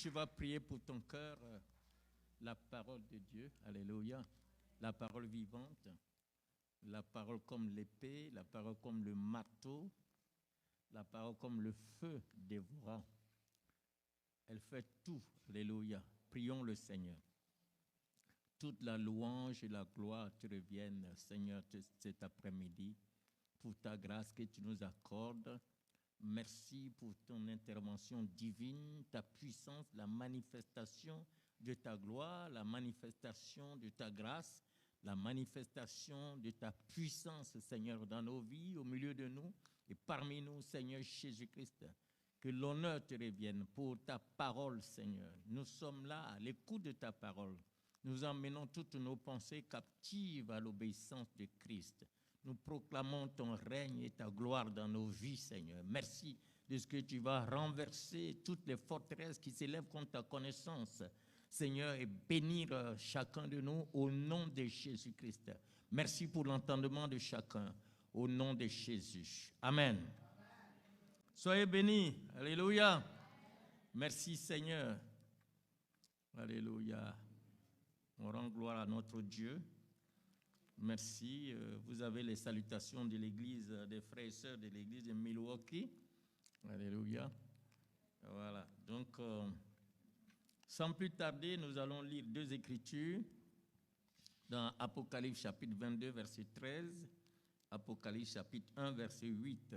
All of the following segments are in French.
tu vas prier pour ton cœur la parole de Dieu, alléluia, la parole vivante, la parole comme l'épée, la parole comme le marteau, la parole comme le feu dévorant. Elle fait tout, alléluia. Prions le Seigneur. Toute la louange et la gloire te reviennent, Seigneur, cet après-midi, pour ta grâce que tu nous accordes. Merci pour ton intervention divine, ta puissance, la manifestation de ta gloire, la manifestation de ta grâce, la manifestation de ta puissance, Seigneur, dans nos vies, au milieu de nous et parmi nous, Seigneur Jésus-Christ. Que l'honneur te revienne pour ta parole, Seigneur. Nous sommes là à l'écoute de ta parole. Nous emmenons toutes nos pensées captives à l'obéissance de Christ. Nous proclamons ton règne et ta gloire dans nos vies, Seigneur. Merci de ce que tu vas renverser toutes les forteresses qui s'élèvent contre ta connaissance, Seigneur, et bénir chacun de nous au nom de Jésus-Christ. Merci pour l'entendement de chacun, au nom de Jésus. Amen. Soyez bénis. Alléluia. Merci, Seigneur. Alléluia. On rend gloire à notre Dieu. Merci. Vous avez les salutations de l'Église, des frères et sœurs de l'Église de Milwaukee. Alléluia. Voilà. Donc, sans plus tarder, nous allons lire deux écritures dans Apocalypse chapitre 22, verset 13, Apocalypse chapitre 1, verset 8.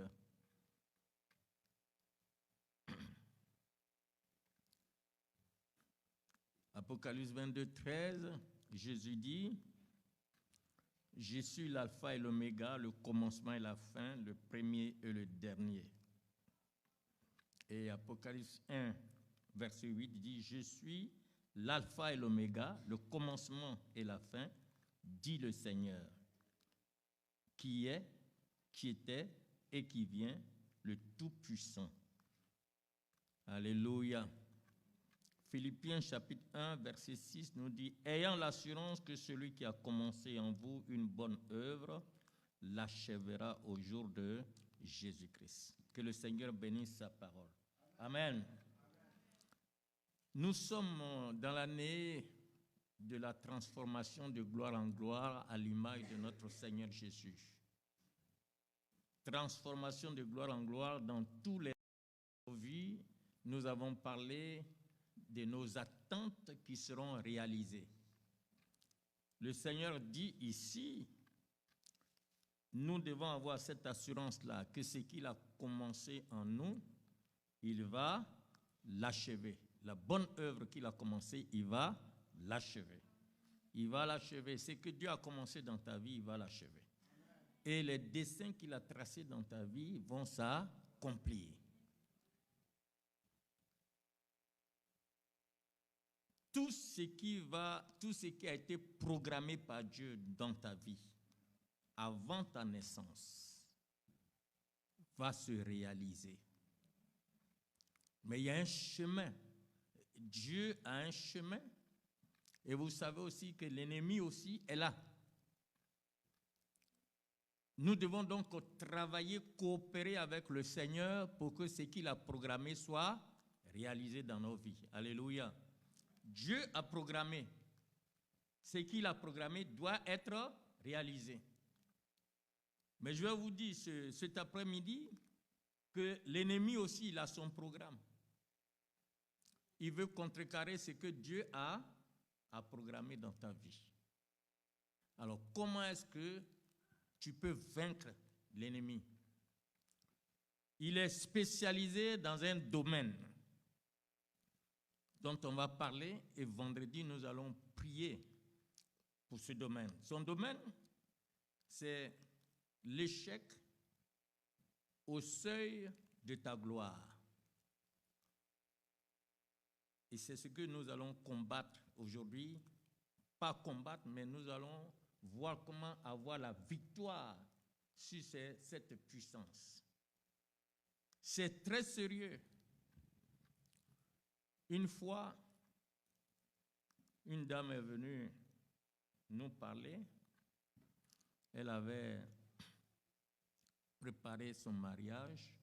Apocalypse 22, 13, Jésus dit: je suis l'alpha et l'oméga, le commencement et la fin, le premier et le dernier. Et Apocalypse 1, verset 8 dit: je suis l'alpha et l'oméga, le commencement et la fin, dit le Seigneur, qui est, qui était et qui vient, le Tout-Puissant. Alléluia. Philippiens chapitre 1, verset 6 nous dit: ayant l'assurance que celui qui a commencé en vous une bonne œuvre l'achèvera au jour de Jésus-Christ. Que le Seigneur bénisse sa parole. Amen. Nous sommes dans l'année de la transformation de gloire en gloire à l'image de notre Seigneur Jésus. Transformation de gloire en gloire dans tous les vies. Nous avons parlé de nos attentes qui seront réalisées. Le Seigneur dit ici, nous devons avoir cette assurance-là, que ce qu'il a commencé en nous, il va l'achever. La bonne œuvre qu'il a commencée, il va l'achever. Il va l'achever. Ce que Dieu a commencé dans ta vie, il va l'achever. Et les desseins qu'il a tracés dans ta vie vont s'accomplir. Tout ce qui a été programmé par Dieu dans ta vie, avant ta naissance, va se réaliser. Mais il y a un chemin. Dieu a un chemin. Et vous savez aussi que l'ennemi aussi est là. Nous devons donc travailler, coopérer avec le Seigneur pour que ce qu'il a programmé soit réalisé dans nos vies. Alléluia. Dieu a programmé. Ce qu'il a programmé doit être réalisé. Mais je vais vous dire cet après-midi que l'ennemi aussi, il a son programme. Il veut contrecarrer ce que Dieu a programmé dans ta vie. Alors, comment est-ce que tu peux vaincre l'ennemi? Il est spécialisé dans un domaine dont on va parler, et vendredi, nous allons prier pour ce domaine. Son domaine, c'est l'échec au seuil de ta gloire. Et c'est ce que nous allons combattre aujourd'hui. Pas combattre, mais nous allons voir comment avoir la victoire sur cette puissance. C'est très sérieux. Une fois, une dame est venue nous parler. Elle avait préparé son mariage.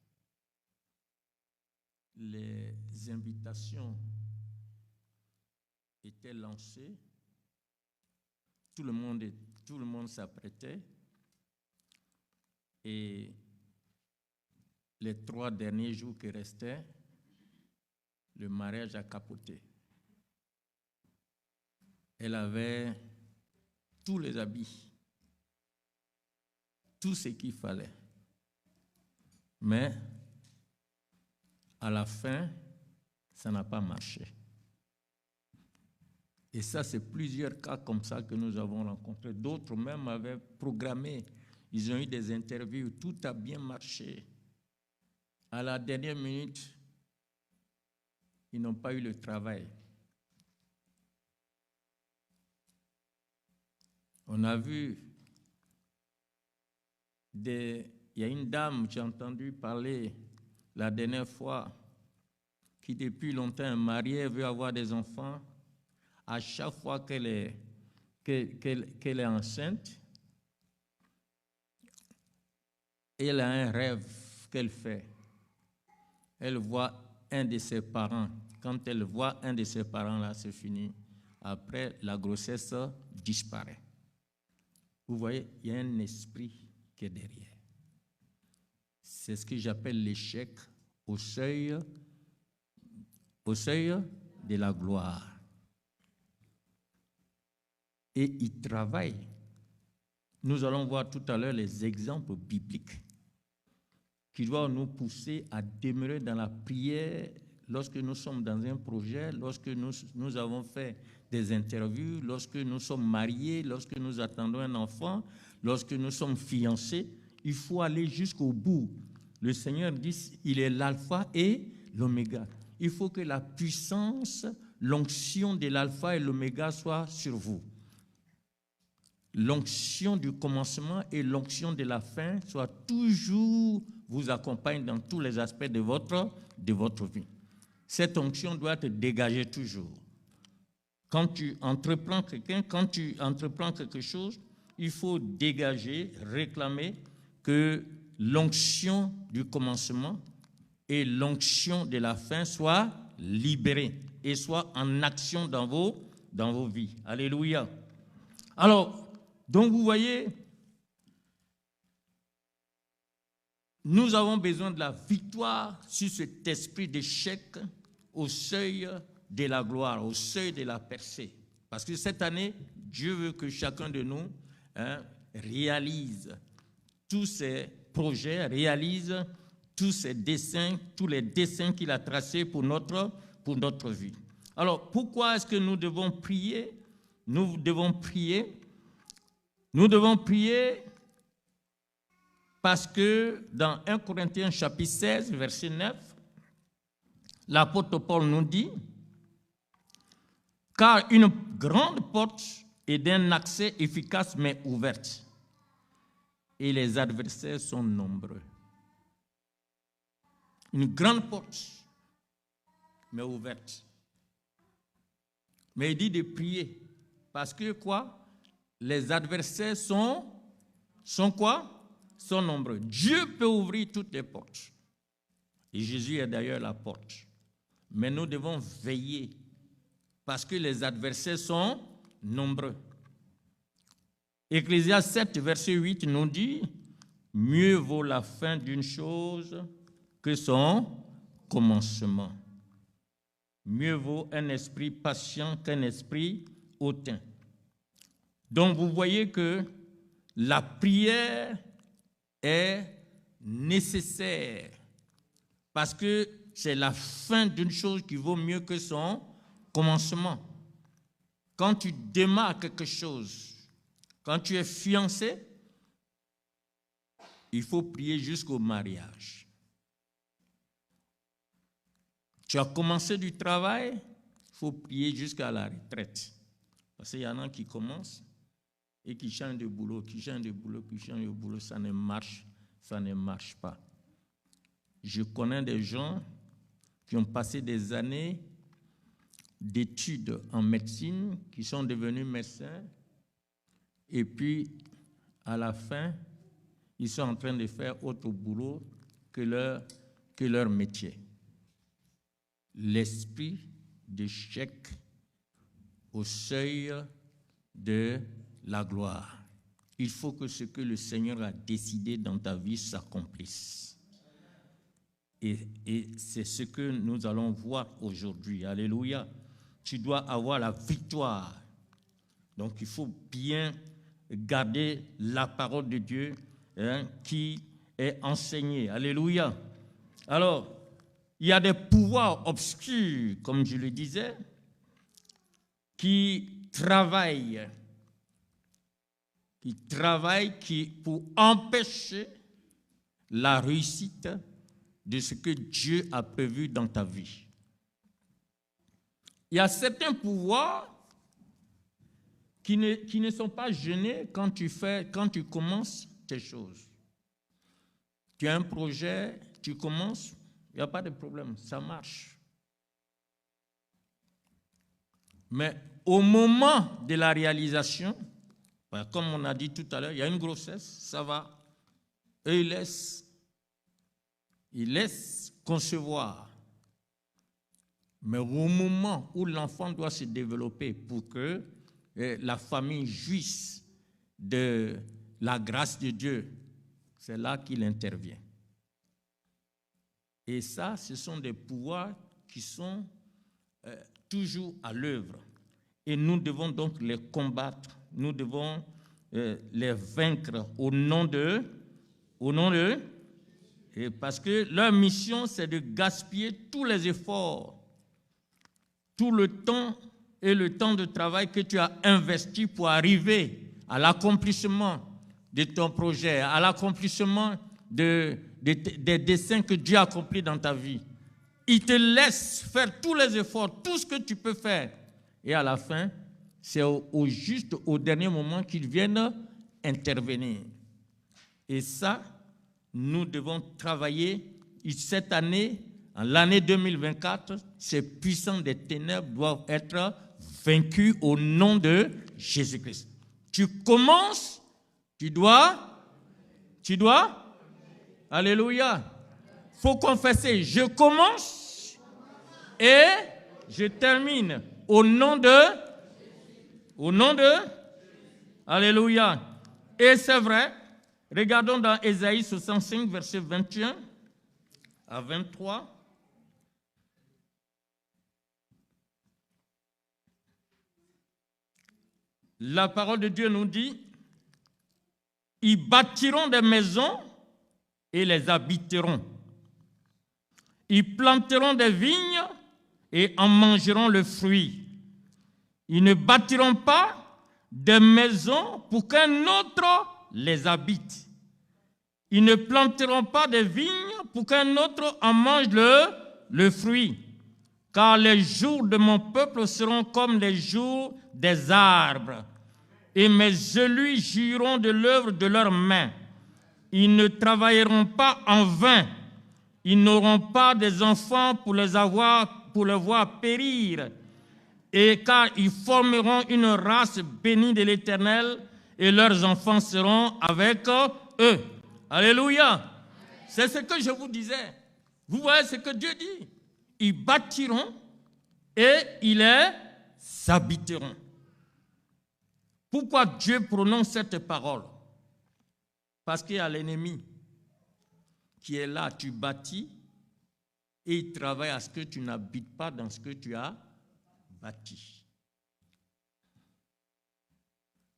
Les invitations était lancé. Tout le monde s'apprêtait. Et les 3 derniers jours qui restaient, le mariage a capoté. Elle avait tous les habits, tout ce qu'il fallait. Mais à la fin, ça n'a pas marché. Et ça, c'est plusieurs cas comme ça que nous avons rencontrés. D'autres même avaient programmé. Ils ont eu des interviews, tout a bien marché. À la dernière minute, ils n'ont pas eu le travail. On a vu, il y a une dame, j'ai entendu parler la dernière fois, qui depuis longtemps est mariée, veut avoir des enfants. À chaque fois qu'elle est enceinte, elle a un rêve qu'elle fait. Elle voit un de ses parents. Quand elle voit un de ses parents-là, c'est fini. Après, la grossesse disparaît. Vous voyez, il y a un esprit qui est derrière. C'est ce que j'appelle l'échec au seuil de la gloire. Et il travaille. Nous allons voir tout à l'heure les exemples bibliques qui doivent nous pousser à demeurer dans la prière lorsque nous sommes dans un projet, lorsque nous avons fait des interviews, lorsque nous sommes mariés, lorsque nous attendons un enfant, lorsque nous sommes fiancés. Il faut aller jusqu'au bout. Le Seigneur dit, il est l'alpha et l'oméga. Il faut que la puissance, l'onction de l'alpha et l'oméga soit sur vous. L'onction du commencement et l'onction de la fin soit toujours vous accompagne dans tous les aspects de votre vie. Cette onction doit être dégagée toujours. Quand tu entreprends quelque chose, il faut dégager, réclamer que l'onction du commencement et l'onction de la fin soient libérées et soient en action dans vos vies. Alléluia. Alors, donc vous voyez, nous avons besoin de la victoire sur cet esprit d'échec au seuil de la gloire, au seuil de la percée. Parce que cette année, Dieu veut que chacun de nous réalise tous ses projets, réalise tous ses desseins, tous les desseins qu'il a tracés pour notre vie. Alors, pourquoi est-ce que nous devons prier? Nous devons prier parce que dans 1 Corinthiens chapitre 16, verset 9, l'apôtre Paul nous dit « Car une grande porte est d'un accès efficace mais ouverte, et les adversaires sont nombreux. » Une grande porte, mais ouverte. Mais il dit de prier, parce que quoi? Les adversaires sont quoi? Sont nombreux. Dieu peut ouvrir toutes les portes. Et Jésus est d'ailleurs la porte. Mais nous devons veiller parce que les adversaires sont nombreux. Ecclésiaste 7, verset 8 nous dit « Mieux vaut la fin d'une chose que son commencement. Mieux vaut un esprit patient qu'un esprit hautain. » Donc vous voyez que la prière est nécessaire parce que c'est la fin d'une chose qui vaut mieux que son commencement. Quand tu démarres quelque chose, quand tu es fiancé, il faut prier jusqu'au mariage. Tu as commencé du travail, il faut prier jusqu'à la retraite. Parce qu'il y en a qui commencent et qui changent de boulot, ça ne marche pas. Je connais des gens qui ont passé des années d'études en médecine, qui sont devenus médecins, et puis à la fin, ils sont en train de faire autre boulot que leur métier. L'esprit d'échec au seuil de la gloire. Il faut que ce que le Seigneur a décidé dans ta vie s'accomplisse. Et c'est ce que nous allons voir aujourd'hui. Alléluia. Tu dois avoir la victoire. Donc il faut bien garder la parole de Dieu qui est enseignée. Alléluia. Alors, il y a des pouvoirs obscurs, comme je le disais, qui travaillent pour empêcher la réussite de ce que Dieu a prévu dans ta vie. Il y a certains pouvoirs qui ne sont pas gênés quand tu commences tes choses. Tu as un projet, tu commences, il n'y a pas de problème, ça marche. Mais au moment de la réalisation, comme on a dit tout à l'heure, il y a une grossesse, ça va. Et il laisse concevoir. Mais au moment où l'enfant doit se développer pour que la famille jouisse de la grâce de Dieu, c'est là qu'il intervient. Et ça, ce sont des pouvoirs qui sont toujours à l'œuvre. Et nous devons donc les combattre. Nous devons les vaincre au nom de, et parce que leur mission, c'est de gaspiller tous les efforts, tout le temps et le temps de travail que tu as investi pour arriver à l'accomplissement de ton projet, à l'accomplissement des desseins que Dieu a accomplis dans ta vie. Il te laisse faire tous les efforts, tout ce que tu peux faire. Et à la fin, c'est juste au dernier moment qu'ils viennent intervenir. Et ça, nous devons travailler cette année, en l'année 2024, ces puissants des ténèbres doivent être vaincus au nom de Jésus-Christ. Tu commences, tu dois, alléluia. Il faut confesser, je commence et je termine au nom de, alléluia. Et c'est vrai, regardons dans Ésaïe 65, verset 21 à 23. La parole de Dieu nous dit, ils bâtiront des maisons et les habiteront. Ils planteront des vignes et en mangeront le fruit. Ils ne bâtiront pas des maisons pour qu'un autre les habite. Ils ne planteront pas des vignes pour qu'un autre en mange le fruit. Car les jours de mon peuple seront comme les jours des arbres. Et mes élus jouiront de l'œuvre de leurs mains. Ils ne travailleront pas en vain. Ils n'auront pas des enfants pour les voir périr. Et car ils formeront une race bénie de l'Éternel, et leurs enfants seront avec eux. Alléluia. C'est ce que je vous disais. Vous voyez ce que Dieu dit. Ils bâtiront et ils les habiteront. Pourquoi Dieu prononce cette parole? Parce qu'il y a l'ennemi qui est là, tu bâtis, et il travaille à ce que tu n'habites pas dans ce que tu as bâti.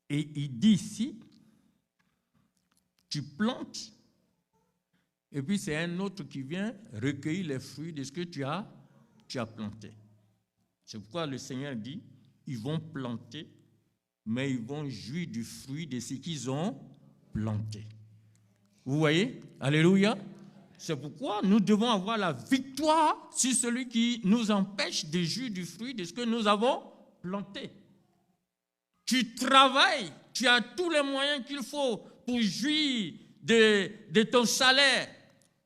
Et il dit ici, tu plantes, et puis c'est un autre qui vient recueillir les fruits de ce que tu as planté. C'est pourquoi le Seigneur dit, ils vont planter, mais ils vont jouir du fruit de ce qu'ils ont planté. Vous voyez? Alléluia. C'est pourquoi nous devons avoir la victoire sur celui qui nous empêche de jouir du fruit de ce que nous avons planté. Tu travailles, tu as tous les moyens qu'il faut pour jouir de ton salaire.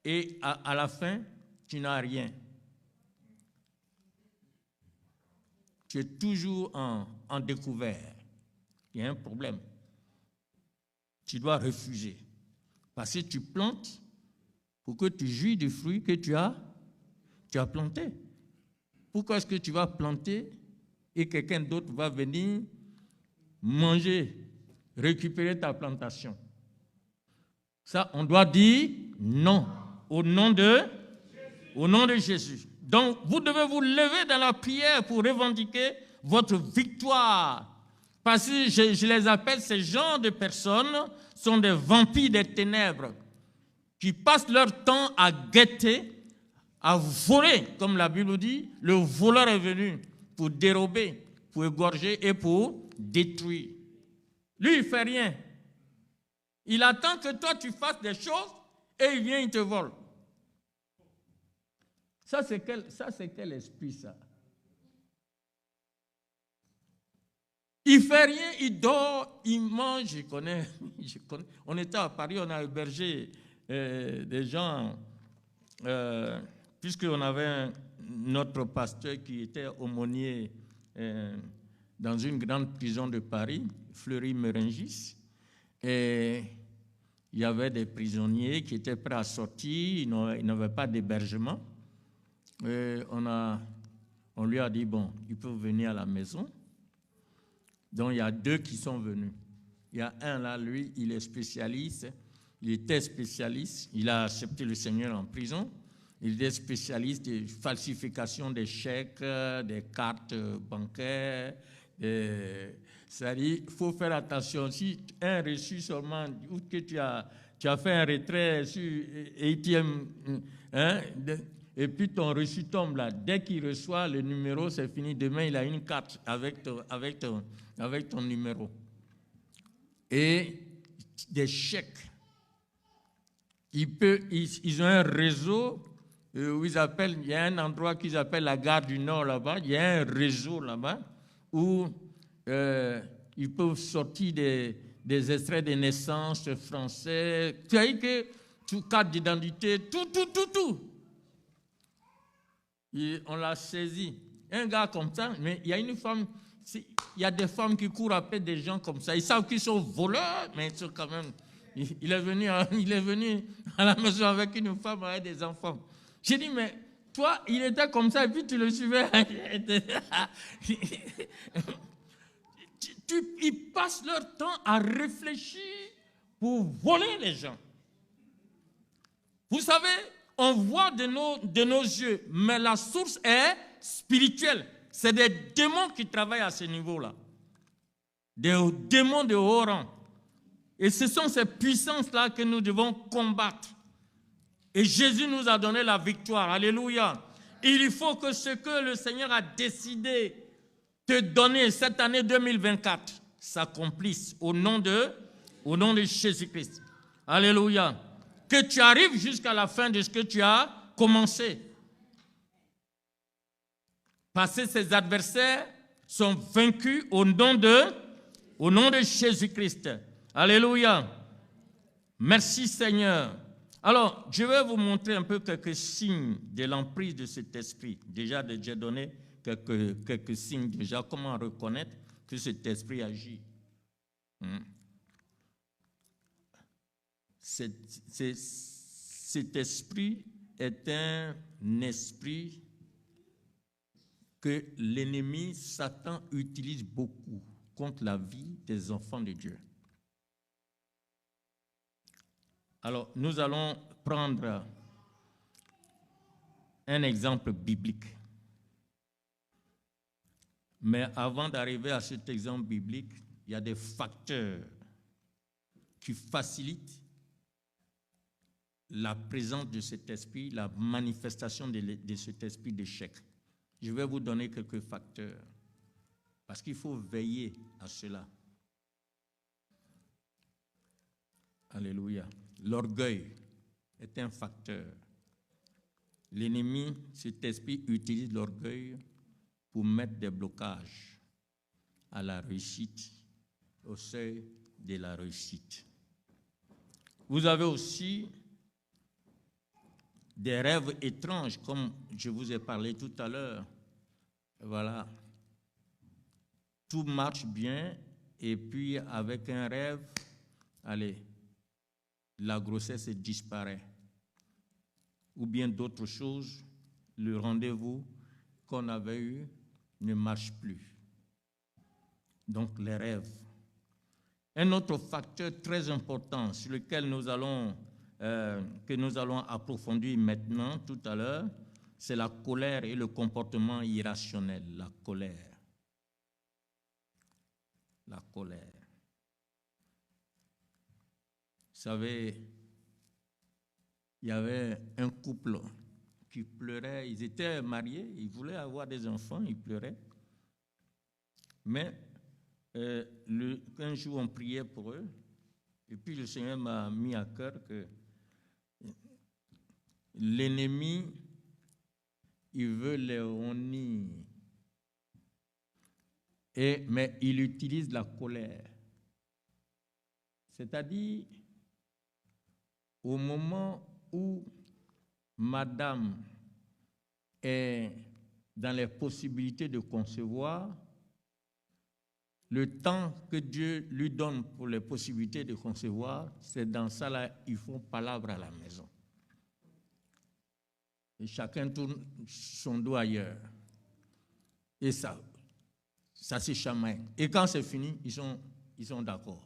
Et à la fin, tu n'as rien. Tu es toujours en découvert. Il y a un problème. Tu dois refuser. Parce que tu plantes pour que tu jouis du fruit que tu as planté. Pourquoi est-ce que tu vas planter et quelqu'un d'autre va venir manger, récupérer ta plantation. Ça, on doit dire non, au nom de Jésus. Donc, vous devez vous lever dans la prière pour revendiquer votre victoire. Parce que je les appelle, ces genres de personnes sont des vampires des ténèbres qui passent leur temps à guetter, à voler, comme la Bible dit. Le voleur est venu pour dérober, pour égorger et pour détruire. Lui, il ne fait rien. Il attend que toi, tu fasses des choses et il vient, il te vole. Ça, c'est quel esprit, ça? Il ne fait rien, il dort, il mange, je connais. On était à Paris, on a hébergé des gens, puisqu'on avait notre pasteur qui était aumônier dans une grande prison de Paris, Fleury-Mérengis, et il y avait des prisonniers qui étaient prêts à sortir, ils n'avaient pas d'hébergement. Et on lui a dit, bon, ils peuvent venir à la maison. Donc, il y a 2 qui sont venus. Il y a un là, lui, il est spécialiste. Il était spécialiste. Il a accepté le Seigneur en prison. Il était spécialiste de falsification des chèques, des cartes bancaires. C'est-à-dire, il faut faire attention. Si un reçu seulement, ou que tu as fait un retrait sur ATM, hein, et puis ton reçu tombe là. Dès qu'il reçoit le numéro, c'est fini. Demain, il a une carte avec ton numéro. Et des chèques. Ils ont un réseau où il y a un endroit qu'ils appellent la gare du Nord là-bas. Il y a un réseau là-bas où ils peuvent sortir des extraits de naissance français. Tu as dit que tout carte d'identité, tout. Et on l'a saisi. Un gars comme ça, mais il y a une femme, il y a des femmes qui courent après des gens comme ça. Ils savent qu'ils sont voleurs, mais ils sont quand même. Il est venu à la maison avec une femme, avec des enfants. J'ai dit, mais toi, il était comme ça, et puis tu le suivais. Ils passent leur temps à réfléchir pour voler les gens. Vous savez, on voit de nos yeux, mais la source est spirituelle. C'est des démons qui travaillent à ce niveau-là. Des démons de haut rang. Et ce sont ces puissances-là que nous devons combattre. Et Jésus nous a donné la victoire. Alléluia. Il faut que ce que le Seigneur a décidé de donner cette année 2024 s'accomplisse au nom de Jésus-Christ. Alléluia. Que tu arrives jusqu'à la fin de ce que tu as commencé. Parce que ces adversaires sont vaincus au nom de Jésus-Christ. Alléluia. Merci Seigneur. Alors, je vais vous montrer un peu quelques signes de l'emprise de cet esprit. Déjà, j'ai donné quelques signes déjà, comment reconnaître que cet esprit agit. Cet esprit est un esprit que l'ennemi Satan utilise beaucoup contre la vie des enfants de Dieu. Alors, nous allons prendre un exemple biblique. Mais avant d'arriver à cet exemple biblique, il y a des facteurs qui facilitent la présence de cet esprit, la manifestation de cet esprit d'échec. Je vais vous donner quelques facteurs, parce qu'il faut veiller à cela. Alléluia. L'orgueil est un facteur. L'ennemi, cet esprit, utilise l'orgueil pour mettre des blocages à la réussite, au seuil de la réussite. Vous avez aussi des rêves étranges, comme je vous ai parlé tout à l'heure. Voilà. Tout marche bien, et puis avec un rêve, allez, la grossesse disparaît. Ou bien d'autres choses, le rendez-vous qu'on avait eu ne marche plus. Donc les rêves. Un autre facteur très important sur lequel que nous allons approfondir maintenant, tout à l'heure, c'est la colère et le comportement irrationnel. La colère. La colère. Vous savez, il y avait un couple qui pleurait. Ils étaient mariés, ils voulaient avoir des enfants, ils pleuraient. Mais un jour, on priait pour eux. Et puis, le Seigneur m'a mis à cœur que l'ennemi, il veut les honir. Mais il utilise la colère. C'est-à-dire, au moment où madame est dans les possibilités de concevoir, le temps que Dieu lui donne pour les possibilités de concevoir, c'est dans ça là, ils font palabre à la maison. Et chacun tourne son dos ailleurs. Et ça se chamaille. Et quand c'est fini, ils sont d'accord.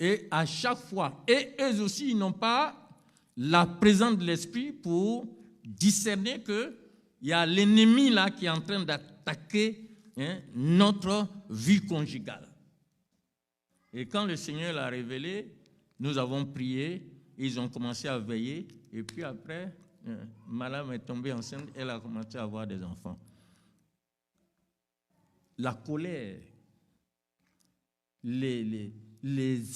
Et à chaque fois, et eux aussi, ils n'ont pas la présence de l'esprit pour discerner qu'il y a l'ennemi là qui est en train d'attaquer notre vie conjugale. Et quand le Seigneur l'a révélé, nous avons prié, ils ont commencé à veiller, et puis après, madame est tombée enceinte, elle a commencé à avoir des enfants. La colère, les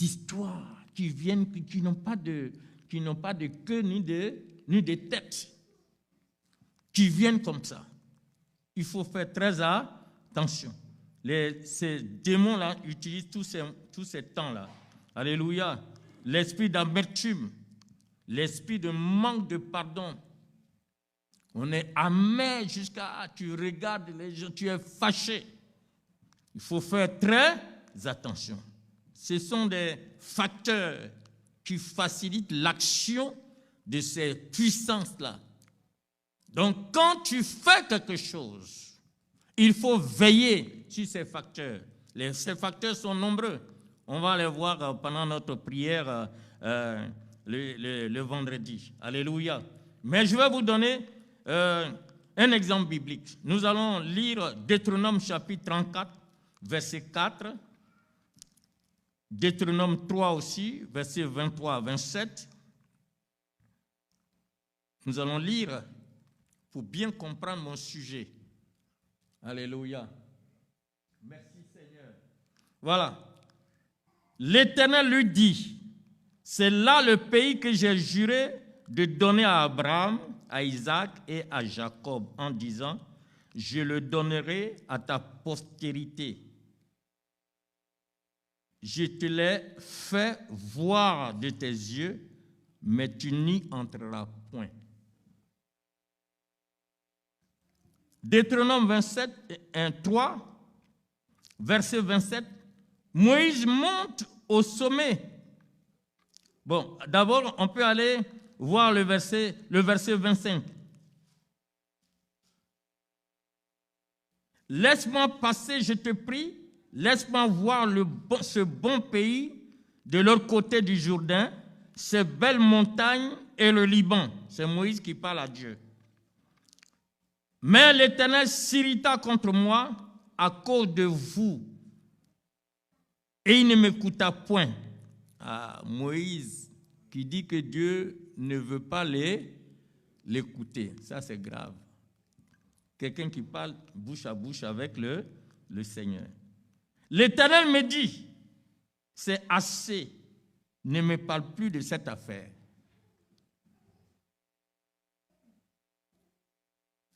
histoires qui viennent, qui n'ont pas de queue ni de tête, qui viennent comme ça. Il faut faire très attention. Ces démons-là utilisent tous ces temps-là. Alléluia. L'esprit d'amertume, l'esprit de manque de pardon. On est amer jusqu'à tu regardes les gens, tu es fâché. Il faut faire très attention. Ce sont des facteurs qui facilitent l'action de ces puissances-là. Donc, quand tu fais quelque chose, il faut veiller sur ces facteurs. Ces facteurs sont nombreux. On va les voir pendant notre prière le vendredi. Alléluia. Mais je vais vous donner un exemple biblique. Nous allons lire Deutéronome chapitre 34, verset 4. Deutéronome 3 aussi, verset 23 à 27. Nous allons lire pour bien comprendre mon sujet. Alléluia. Merci Seigneur. Voilà. L'Éternel lui dit, c'est là le pays que j'ai juré de donner à Abraham, à Isaac et à Jacob, en disant, je le donnerai à ta postérité. Je te l'ai fait voir de tes yeux, mais tu n'y entreras point. Deutéronome 3, verset 27, Moïse monte au sommet. Bon, d'abord, on peut aller voir le verset 25. Laisse-moi passer, je te prie, laisse-moi voir ce bon pays de l'autre côté du Jourdain, ces belles montagnes et le Liban. C'est Moïse qui parle à Dieu. Mais l'Éternel s'irrita contre moi à cause de vous, et il ne m'écouta point. Ah, Moïse qui dit que Dieu ne veut pas l'écouter. Ça, c'est grave. Quelqu'un qui parle bouche à bouche avec le Seigneur. L'Éternel me dit, c'est assez, ne me parle plus de cette affaire.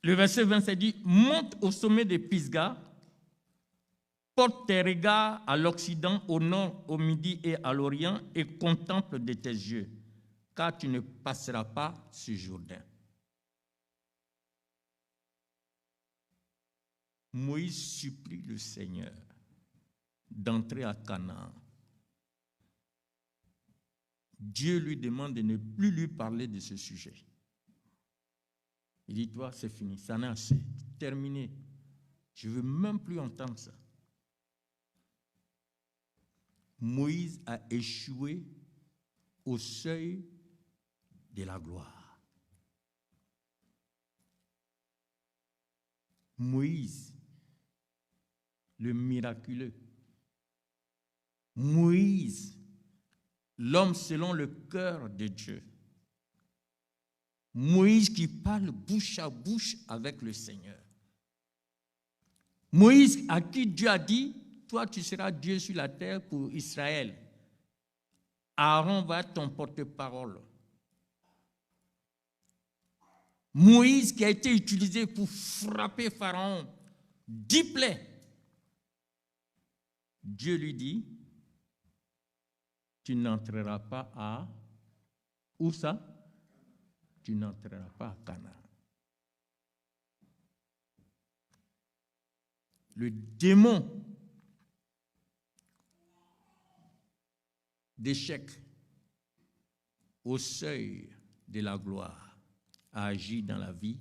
Le verset 27 dit, monte au sommet de Pisga, porte tes regards à l'Occident, au nord, au midi et à l'Orient, et contemple de tes yeux, car tu ne passeras pas ce Jourdain. Moïse supplie le Seigneur d'entrer à Canaan. Dieu lui demande de ne plus lui parler de ce sujet. Il dit, toi, c'est fini, ça n'a assez, terminé. Je ne veux même plus entendre ça. Moïse a échoué au seuil de la gloire. Moïse, le miraculeux. Moïse, l'homme selon le cœur de Dieu. Moïse qui parle bouche à bouche avec le Seigneur. Moïse à qui Dieu a dit, toi tu seras Dieu sur la terre pour Israël. Aaron va être ton porte-parole. Moïse qui a été utilisé pour frapper Pharaon, 10 plaies. Dieu lui dit, tu n'entreras pas à... Où ça? Tu n'entreras pas à Canaan. Le démon d'échec au seuil de la gloire a agi dans la vie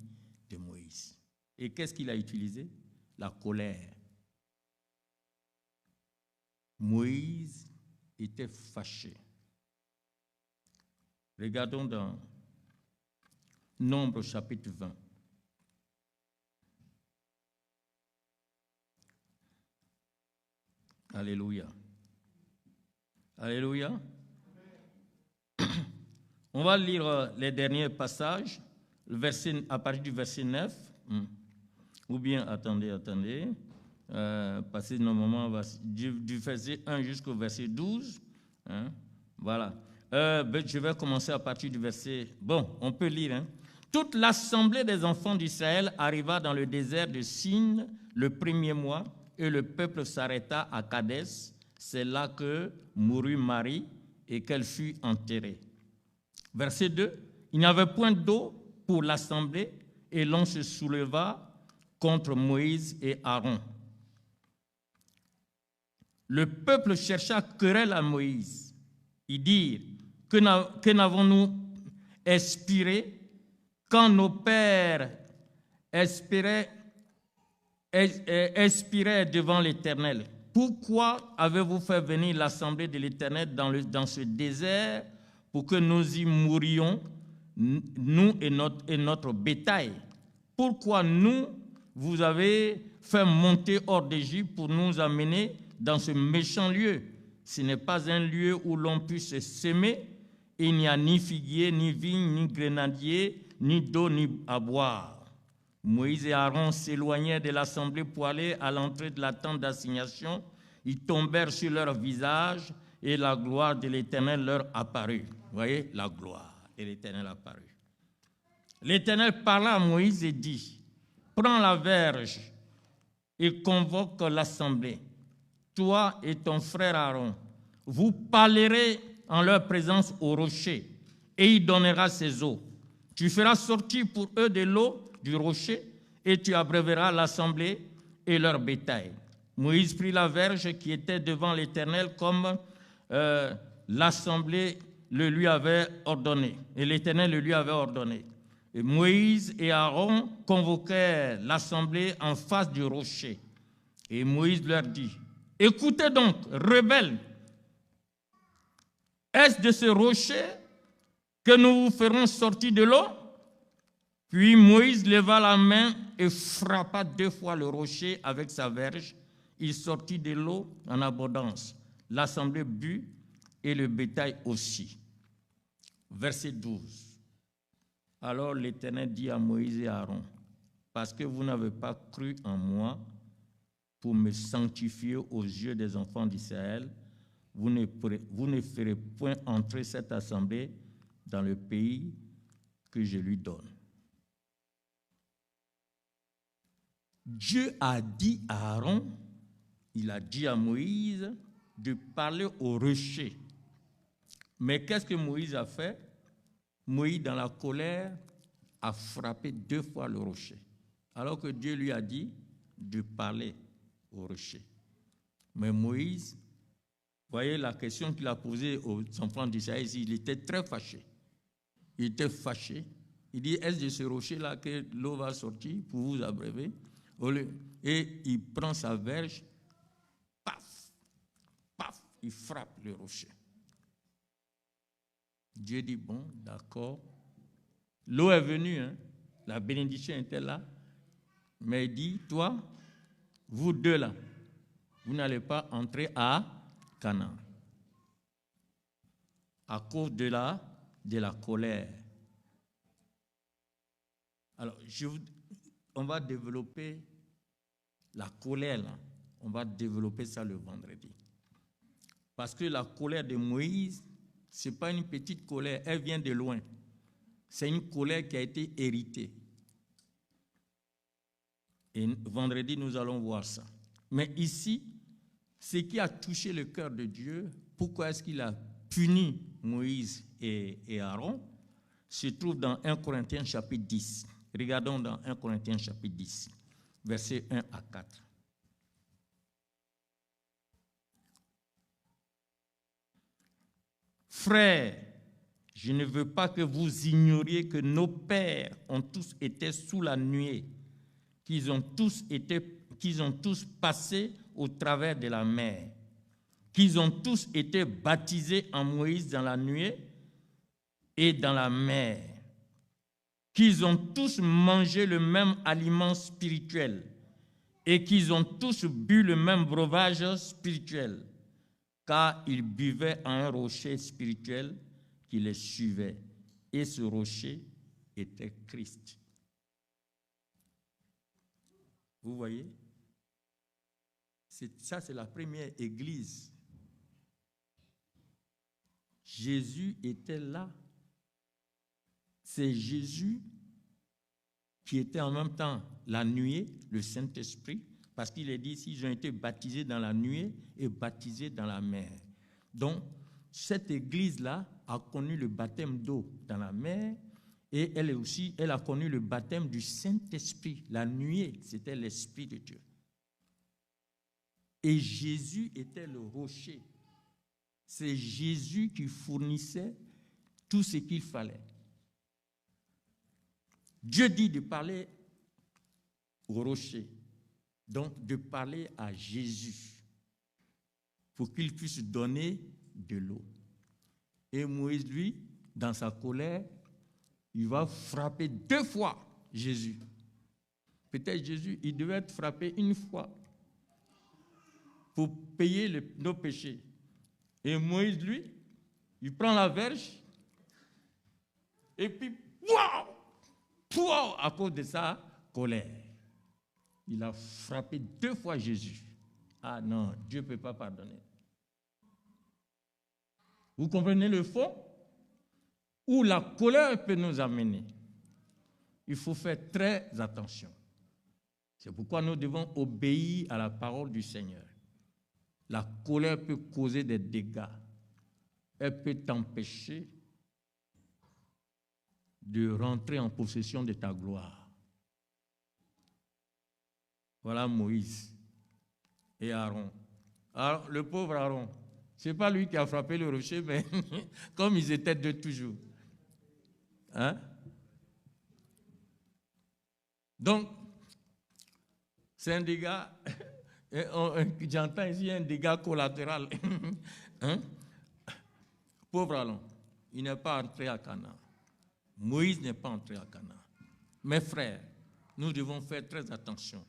de Moïse. Et qu'est-ce qu'il a utilisé? La colère. Moïse était fâché. Regardons dans Nombre chapitre 20. Alléluia. Alléluia. On va lire les derniers passages, à partir du verset 9. Ou bien, attendez. Passer normalement du verset 1 jusqu'au verset 12. Voilà. Je vais commencer à partir du verset... Bon, on peut lire. Toute l'assemblée des enfants d'Israël arriva dans le désert de Sin le 1er mois, et le peuple s'arrêta à Kadès. C'est là que mourut Marie et qu'elle fut enterrée. Verset 2. Il n'y avait point d'eau pour l'assemblée, et l'on se souleva contre Moïse et Aaron. Le peuple chercha querelle à Moïse. Ils dirent, que n'avons-nous expiré quand nos pères expiraient devant l'Éternel? Pourquoi avez-vous fait venir l'assemblée de l'Éternel dans ce désert pour que nous y mourions, nous et notre bétail? Pourquoi vous avez fait monter hors d'Égypte pour nous amener dans ce méchant lieu? Ce n'est pas un lieu où l'on puisse s'aimer. Il n'y a ni figuier, ni vigne, ni grenadier, ni d'eau, ni à boire. Moïse et Aaron s'éloignèrent de l'assemblée pour aller à l'entrée de la tente d'assignation. Ils tombèrent sur leur visage et la gloire de l'Éternel leur apparut. Vous voyez, la gloire de l'Éternel apparut. L'Éternel parla à Moïse et dit, prends la verge et convoque l'assemblée. Toi et ton frère Aaron, vous parlerez en leur présence au rocher, et il donnera ses eaux. Tu feras sortir pour eux de l'eau du rocher, et tu abreuveras l'assemblée et leur bétail. Moïse prit la verge qui était devant l'Éternel comme l'assemblée le lui avait ordonné, et l'Éternel le lui avait ordonné. Et Moïse et Aaron convoquèrent l'assemblée en face du rocher. Et Moïse leur dit, écoutez donc, rebelles, est-ce de ce rocher que nous vous ferons sortir de l'eau? Puis Moïse leva la main et frappa 2 fois le rocher avec sa verge. Il sortit de l'eau en abondance. L'assemblée but et le bétail aussi. Verset 12. Alors l'Éternel dit à Moïse et Aaron, parce que vous n'avez pas cru en moi pour me sanctifier aux yeux des enfants d'Israël, vous ne ferez point entrer cette assemblée dans le pays que je lui donne. Dieu a dit à Aaron, il a dit à Moïse de parler au rocher. Mais qu'est-ce que Moïse a fait? Moïse, dans la colère, a frappé 2 fois le rocher, alors que Dieu lui a dit de parler au rocher. Mais Moïse, voyez la question qu'il a posée aux enfants d'Israël, il était très fâché. Il était fâché. Il dit, est-ce de ce rocher-là que l'eau va sortir pour vous abreuver? Et il prend sa verge, paf, paf, il frappe le rocher. Dieu dit, bon, d'accord. L'eau est venue, hein? La bénédiction était là. Mais il dit, toi, vous deux là, vous n'allez pas entrer à Canaan. À cause de la colère. Alors, on va développer la colère là. On va développer ça le vendredi. Parce que la colère de Moïse, ce n'est pas une petite colère, elle vient de loin. C'est une colère qui a été héritée. Et vendredi, nous allons voir ça. Mais ici, ce qui a touché le cœur de Dieu, pourquoi est-ce qu'il a puni Moïse et Aaron, se trouve dans 1 Corinthiens chapitre 10. Regardons dans 1 Corinthiens chapitre 10, versets 1 à 4. Frères, je ne veux pas que vous ignoriez que nos pères ont tous été sous la nuée, qu'ils ont tous passé au travers de la mer, qu'ils ont tous été baptisés en Moïse dans la nuée et dans la mer, qu'ils ont tous mangé le même aliment spirituel et qu'ils ont tous bu le même breuvage spirituel, car ils buvaient à un rocher spirituel qui les suivait, et ce rocher était Christ. Vous voyez? Ça, c'est la première église. Jésus était là. C'est Jésus qui était en même temps la nuée, le Saint-Esprit, parce qu'il est dit ici, ils ont été baptisés dans la nuée et baptisés dans la mer. Donc, cette église-là a connu le baptême d'eau dans la mer et elle a connu le baptême du Saint-Esprit. La nuée, c'était l'Esprit de Dieu. Et Jésus était le rocher. C'est Jésus qui fournissait tout ce qu'il fallait. Dieu dit de parler au rocher, donc de parler à Jésus pour qu'il puisse donner de l'eau. Et Moïse, lui, dans sa colère, il va frapper 2 fois Jésus. Peut-être Jésus, il devait être frappé 1 fois pour payer nos péchés. Et Moïse, lui, il prend la verge et puis, à cause de sa colère, il a frappé 2 fois Jésus. Ah non, Dieu ne peut pas pardonner. Vous comprenez le fond? Où la colère peut nous amener. Il faut faire très attention. C'est pourquoi nous devons obéir à la parole du Seigneur. La colère peut causer des dégâts. Elle peut t'empêcher de rentrer en possession de ta gloire. Voilà Moïse et Aaron. Alors, le pauvre Aaron, ce n'est pas lui qui a frappé le rocher, mais comme ils étaient deux toujours. Hein? Donc, c'est un dégât, j'entends ici un dégât collatéral. Hein? Pauvre Aaron, il n'est pas entré à Canaan. Moïse n'est pas entré à Canaan. Mes frères, nous devons faire très attention.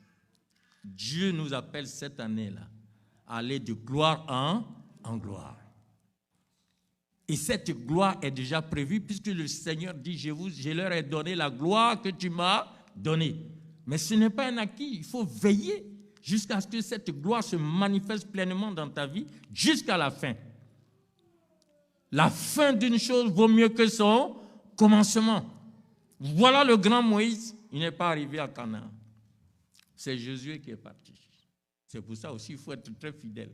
Dieu nous appelle cette année-là à aller de gloire en gloire. Et cette gloire est déjà prévue puisque le Seigneur dit, je leur ai donné la gloire que tu m'as donnée. Mais ce n'est pas un acquis, il faut veiller jusqu'à ce que cette gloire se manifeste pleinement dans ta vie jusqu'à la fin. La fin d'une chose vaut mieux que son commencement. Voilà le grand Moïse, il n'est pas arrivé à Canaan. C'est Josué qui est parti. C'est pour ça aussi qu'il faut être très fidèle.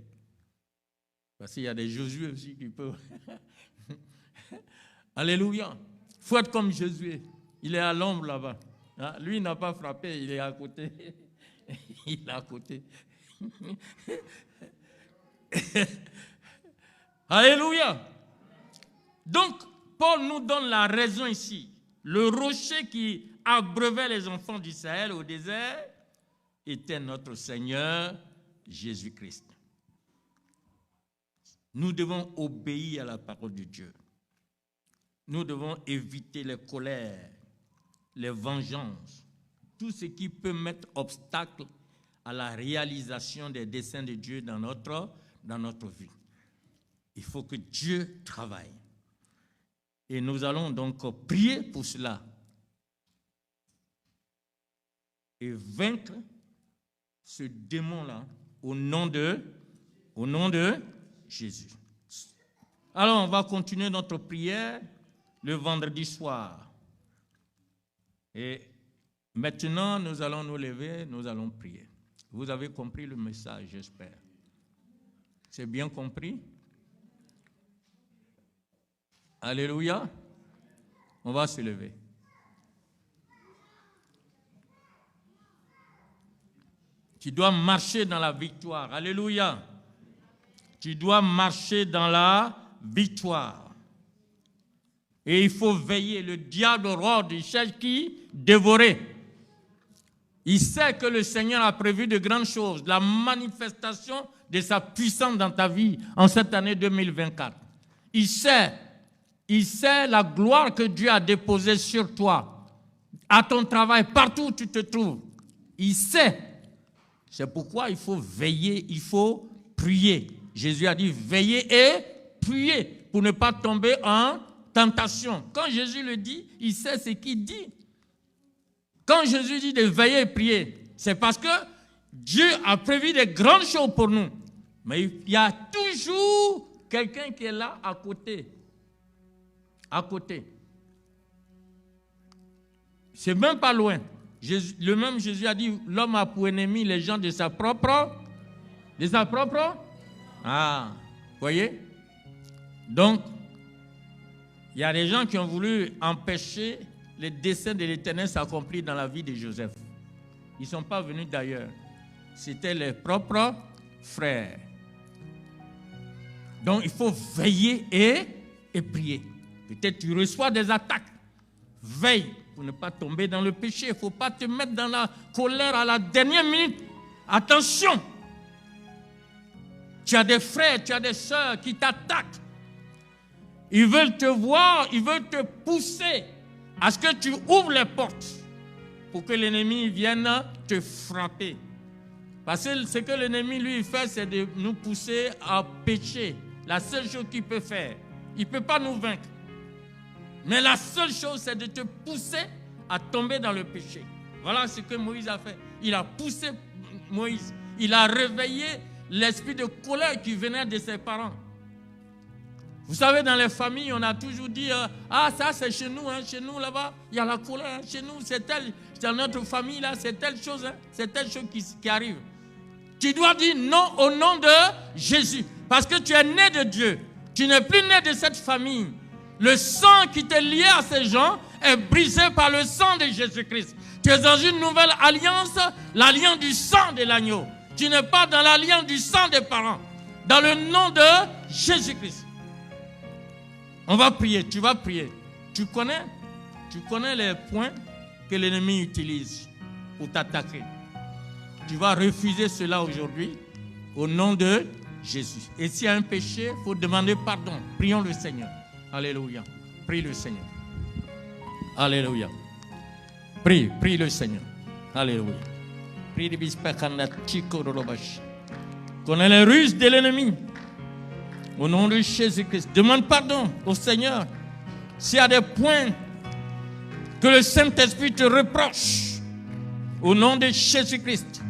Parce qu'il y a des Josué aussi qui peuvent. Alléluia. Il faut être comme Josué. Il est à l'ombre là-bas. Hein? Lui, il n'a pas frappé, il est à côté. Il est à côté. Alléluia. Donc, Paul nous donne la raison ici. Le rocher qui abreuvait les enfants d'Israël au désert était notre Seigneur Jésus-Christ. Nous devons obéir à la parole de Dieu. Nous devons éviter les colères, les vengeances, tout ce qui peut mettre obstacle à la réalisation des desseins de Dieu dans notre vie. Il faut que Dieu travaille. Et nous allons donc prier pour cela et vaincre ce démon-là au nom de Jésus. Alors, on va continuer notre prière le vendredi soir. Et maintenant, nous allons nous lever, nous allons prier. Vous avez compris le message, j'espère. C'est bien compris? Alléluia. On va se lever. Tu dois marcher dans la victoire. Alléluia. Tu dois marcher dans la victoire. Et il faut veiller. Le diable rôde, il cherche qui? Dévorer. Il sait que le Seigneur a prévu de grandes choses, la manifestation de sa puissance dans ta vie en cette année 2024. Il sait la gloire que Dieu a déposée sur toi, à ton travail, partout où tu te trouves. Il sait. C'est pourquoi il faut veiller, il faut prier. Jésus a dit veillez et priez pour ne pas tomber en tentation. Quand Jésus le dit, il sait ce qu'il dit. Quand Jésus dit de veiller et prier, c'est parce que Dieu a prévu de grandes choses pour nous. Mais il y a toujours quelqu'un qui est là à côté. À côté. C'est même pas loin. Le même Jésus a dit, l'homme a pour ennemi les gens de sa propre. Voyez? Donc, il y a des gens qui ont voulu empêcher les desseins de l'Éternel s'accomplir dans la vie de Joseph. Ils ne sont pas venus d'ailleurs. C'était les propres frères. Donc, il faut veiller et prier. Peut-être tu reçois des attaques. Veille pour ne pas tomber dans le péché. Il ne faut pas te mettre dans la colère à la dernière minute. Attention. Tu as des frères, tu as des sœurs qui t'attaquent. Ils veulent te voir, ils veulent te pousser à ce que tu ouvres les portes pour que l'ennemi vienne te frapper. Parce que ce que l'ennemi, lui, fait, c'est de nous pousser à pécher. La seule chose qu'il peut faire. Il ne peut pas nous vaincre. Mais la seule chose, c'est de te pousser à tomber dans le péché. Voilà ce que Moïse a fait. Il a poussé Moïse. Il a réveillé l'esprit de colère qui venait de ses parents. Vous savez, dans les familles, on a toujours dit ça c'est chez nous, chez nous là-bas, il y a la colère, chez nous, c'est tel, dans notre famille là, c'est telle chose, c'est telle chose qui arrive. Tu dois dire non au nom de Jésus, parce que tu es né de Dieu, tu n'es plus né de cette famille. Le sang qui t'est lié à ces gens est brisé par le sang de Jésus-Christ. Tu es dans une nouvelle alliance, l'alliance du sang de l'agneau. Tu n'es pas dans l'alliance du sang des parents. Dans le nom de Jésus-Christ. On va prier, tu vas prier. Tu connais les points que l'ennemi utilise pour t'attaquer. Tu vas refuser cela aujourd'hui au nom de Jésus. Et s'il y a un péché, il faut demander pardon. Prions le Seigneur. Alléluia. Prie le Seigneur. Alléluia. Prie le Seigneur. Alléluia. Prie de Bispakanda Chikorolobash. Connais les ruses de l'ennemi. Au nom de Jésus-Christ, demande pardon au Seigneur. S'il y a des points que le Saint-Esprit te reproche, au nom de Jésus-Christ,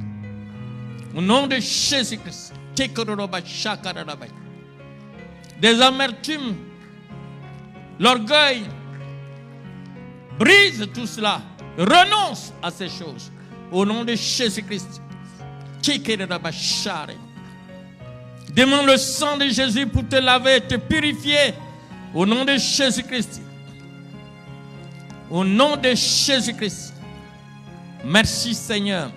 au nom de Jésus-Christ, des amertumes, l'orgueil, brise tout cela, renonce à ces choses, au nom de Jésus-Christ. Demande le sang de Jésus pour te laver, te purifier. Au nom de Jésus-Christ. Au nom de Jésus-Christ. Merci Seigneur.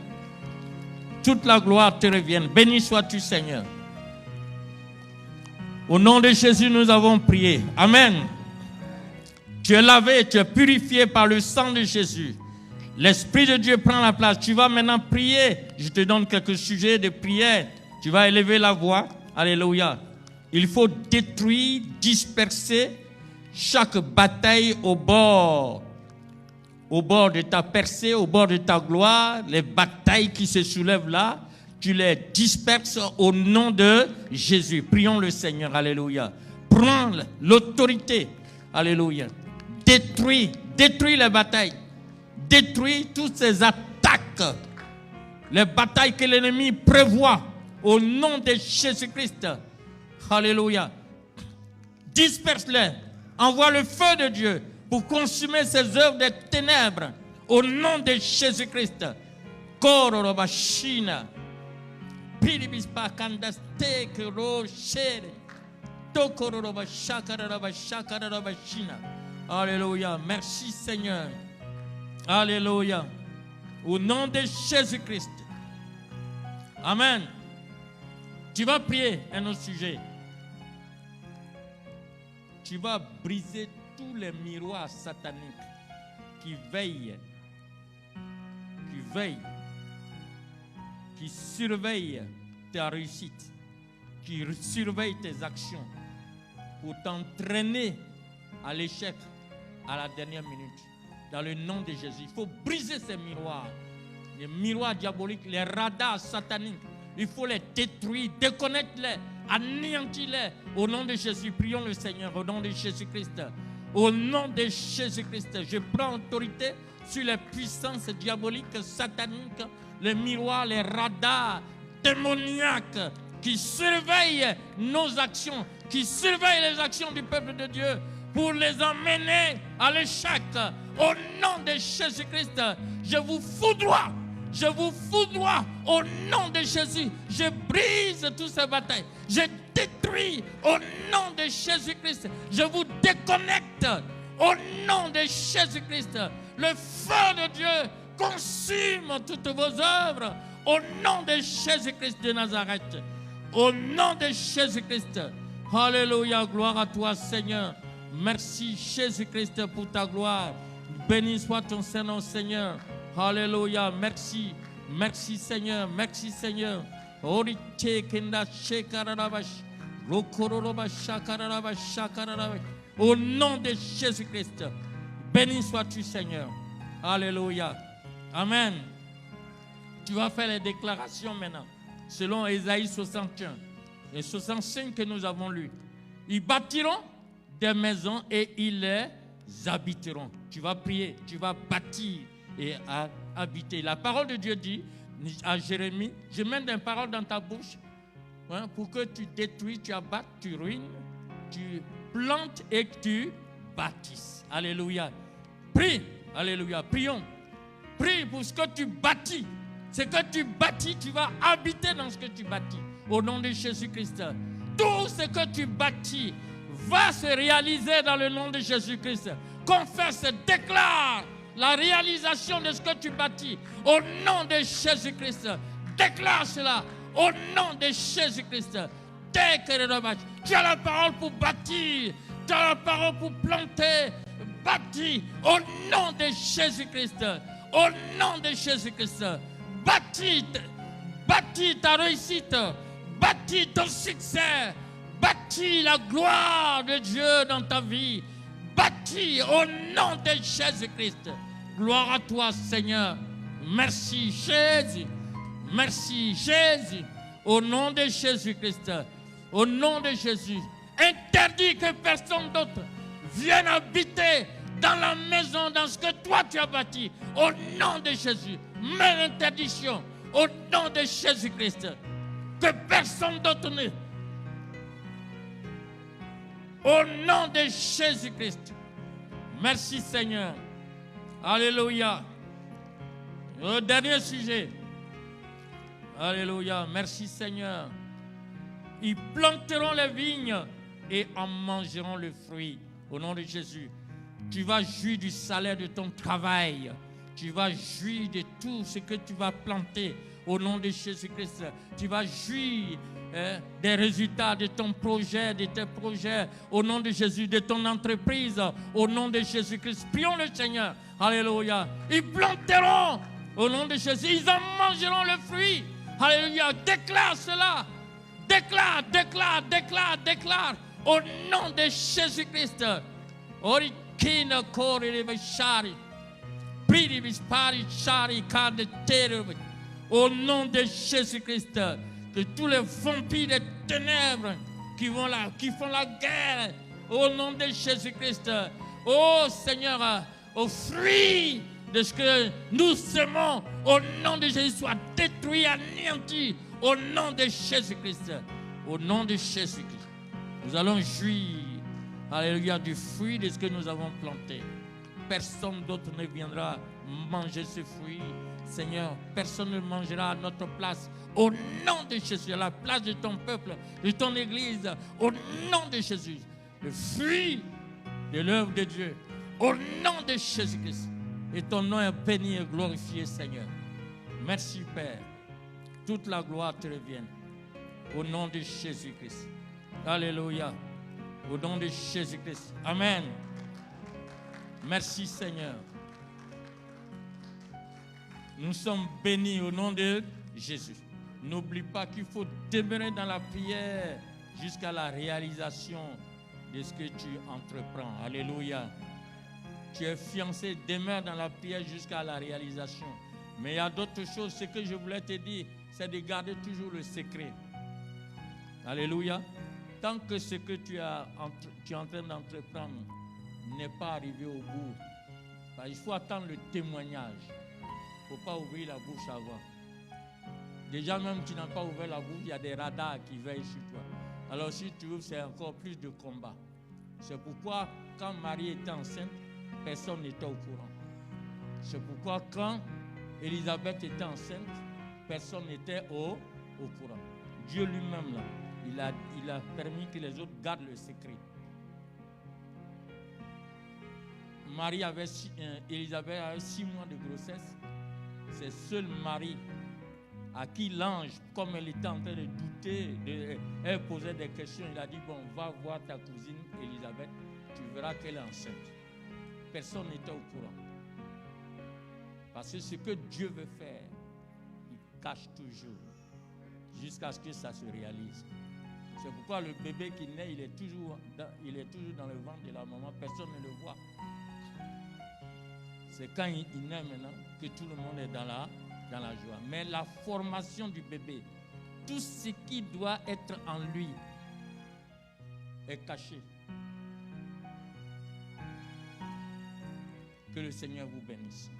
Toute la gloire te revienne. Béni sois-tu Seigneur. Au nom de Jésus, nous avons prié. Amen. Tu es lavé, tu es purifié par le sang de Jésus. L'Esprit de Dieu prend la place. Tu vas maintenant prier. Je te donne quelques sujets de prière. Tu vas élever la voix. Alléluia. Il faut détruire, disperser chaque bataille au bord de ta percée, au bord de ta gloire. Les batailles qui se soulèvent là, tu les disperses au nom de Jésus. Prions le Seigneur. Alléluia. Prends l'autorité. Alléluia. Détruis les batailles. Détruis toutes ces attaques. Les batailles que l'ennemi prévoit au nom de Jésus-Christ. Alléluia. Disperse-les. Envoie le feu de Dieu pour consumer ces œuvres des ténèbres au nom de Jésus-Christ. Kororobashina. Piribispa kandaste keroshere. Tokororobashakarabashakarabashina. Alléluia. Merci Seigneur. Alléluia. Au nom de Jésus-Christ. Amen. Tu vas prier un autre sujet. Tu vas briser tous les miroirs sataniques qui veillent, qui surveillent ta réussite, qui surveillent tes actions pour t'entraîner à l'échec à la dernière minute. Dans le nom de Jésus, il faut briser ces miroirs, les miroirs diaboliques, les radars sataniques. Il faut les détruire, déconnecter-les, anéantir-les. Au nom de Jésus, prions le Seigneur, au nom de Jésus-Christ. Au nom de Jésus-Christ, je prends autorité sur les puissances diaboliques, sataniques, les miroirs, les radars démoniaques qui surveillent nos actions, qui surveillent les actions du peuple de Dieu pour les emmener à l'échec. Au nom de Jésus-Christ, je vous foudroie. Je vous foudroie au nom de Jésus. Je brise toutes ces batailles. Je détruis au nom de Jésus-Christ. Je vous déconnecte au nom de Jésus-Christ. Le feu de Dieu consume toutes vos œuvres au nom de Jésus-Christ de Nazareth. Au nom de Jésus-Christ. Alléluia, gloire à toi Seigneur. Merci Jésus-Christ pour ta gloire. Béni soit ton Saint-Nom Seigneur. Alléluia, merci, merci Seigneur, merci Seigneur. Au nom de Jésus-Christ, béni sois-tu Seigneur. Alléluia, amen. Tu vas faire les déclarations maintenant, selon Ésaïe 61 et 65 que nous avons lu. Ils bâtiront des maisons et ils les habiteront. Tu vas prier, tu vas bâtir et à habiter. La parole de Dieu dit à Jérémie, je mets des paroles dans ta bouche pour que tu détruis, tu abattes, tu ruines, tu plantes et que tu bâtisses. Alléluia. Prie. Alléluia. Prions. Prie pour ce que tu bâtis. Ce que tu bâtis, tu vas habiter dans ce que tu bâtis. Au nom de Jésus-Christ. Tout ce que tu bâtis va se réaliser dans le nom de Jésus-Christ. Confesse, déclare la réalisation de ce que tu bâtis au nom de Jésus-Christ. Déclare cela au nom de Jésus-Christ. Tu as la parole pour bâtir, tu as la parole pour planter. Bâtis au nom de Jésus-Christ. Au nom de Jésus-Christ. Bâtis ta réussite. Bâtis ton succès. Bâtis la gloire de Dieu dans ta vie. Bâtis au nom de Jésus-Christ. Gloire à toi, Seigneur. Merci, Jésus. Merci, Jésus. Au nom de Jésus-Christ. Au nom de Jésus. Interdis que personne d'autre vienne habiter dans la maison, dans ce que toi tu as bâti. Au nom de Jésus. Mets l'interdiction. Au nom de Jésus-Christ. Que personne d'autre ne. Au nom de Jésus-Christ. Merci Seigneur. Alléluia. Le dernier sujet. Alléluia. Merci Seigneur. Ils planteront les vignes et en mangeront le fruit. Au nom de Jésus. Tu vas jouir du salaire de ton travail. Tu vas jouir de tout ce que tu vas planter. Au nom de Jésus-Christ. Tu vas jouir des résultats de ton projet, de tes projets, au nom de Jésus, de ton entreprise, au nom de Jésus-Christ. Prions le Seigneur. Alléluia. Ils planteront au nom de Jésus. Ils en mangeront le fruit. Alléluia. Déclare cela. Déclare, déclare, déclare, déclare. Au nom de Jésus-Christ. Orikina kori rivashari. Pridi vispari chari kade terre. Au nom de Jésus-Christ. Que tous les vampires des ténèbres qui font la guerre au nom de Jésus-Christ. Oh Seigneur, au fruit de ce que nous semons, au nom de Jésus, soit détruit, anéanti, au nom de Jésus-Christ. Au nom de Jésus-Christ. Nous allons jouir, alléluia, du fruit de ce que nous avons planté. Personne d'autre ne viendra manger ce fruit. Seigneur, personne ne mangera à notre place. Au nom de Jésus, à la place de ton peuple, de ton église, au nom de Jésus, le fruit de l'œuvre de Dieu, au nom de Jésus-Christ. Et ton nom est béni et glorifié, Seigneur. Merci, Père. Toute la gloire te revienne. Au nom de Jésus-Christ. Alléluia. Au nom de Jésus-Christ. Amen. Merci, Seigneur. Nous sommes bénis au nom de Jésus. N'oublie pas qu'il faut demeurer dans la prière jusqu'à la réalisation de ce que tu entreprends. Alléluia. Tu es fiancé, demeure dans la prière jusqu'à la réalisation. Mais il y a d'autres choses. Ce que je voulais te dire, c'est de garder toujours le secret. Alléluia. Tant que ce que tu es en train d'entreprendre n'est pas arrivé au bout, il faut attendre le témoignage. Il ne faut pas ouvrir la bouche avant. Déjà même tu n'as pas ouvert la bouche, il y a des radars qui veillent sur toi. Alors si tu ouvres, c'est encore plus de combat. C'est pourquoi quand Marie était enceinte, personne n'était au courant. C'est pourquoi quand Élisabeth était enceinte, personne n'était au courant. Dieu lui-même, là, il a permis que les autres gardent le secret. Élisabeth avait 6 mois de grossesse. C'est seul Marie à qui l'ange, comme elle était en train de douter, elle posait des questions, il a dit, bon, va voir ta cousine Élisabeth, tu verras qu'elle est enceinte. Personne n'était au courant. Parce que ce que Dieu veut faire, il cache toujours, jusqu'à ce que ça se réalise. C'est pourquoi le bébé qui naît, il est toujours dans le ventre de la maman, personne ne le voit. C'est quand il naît maintenant que tout le monde est dans la joie. Mais la formation du bébé, tout ce qui doit être en lui est caché. Que le Seigneur vous bénisse.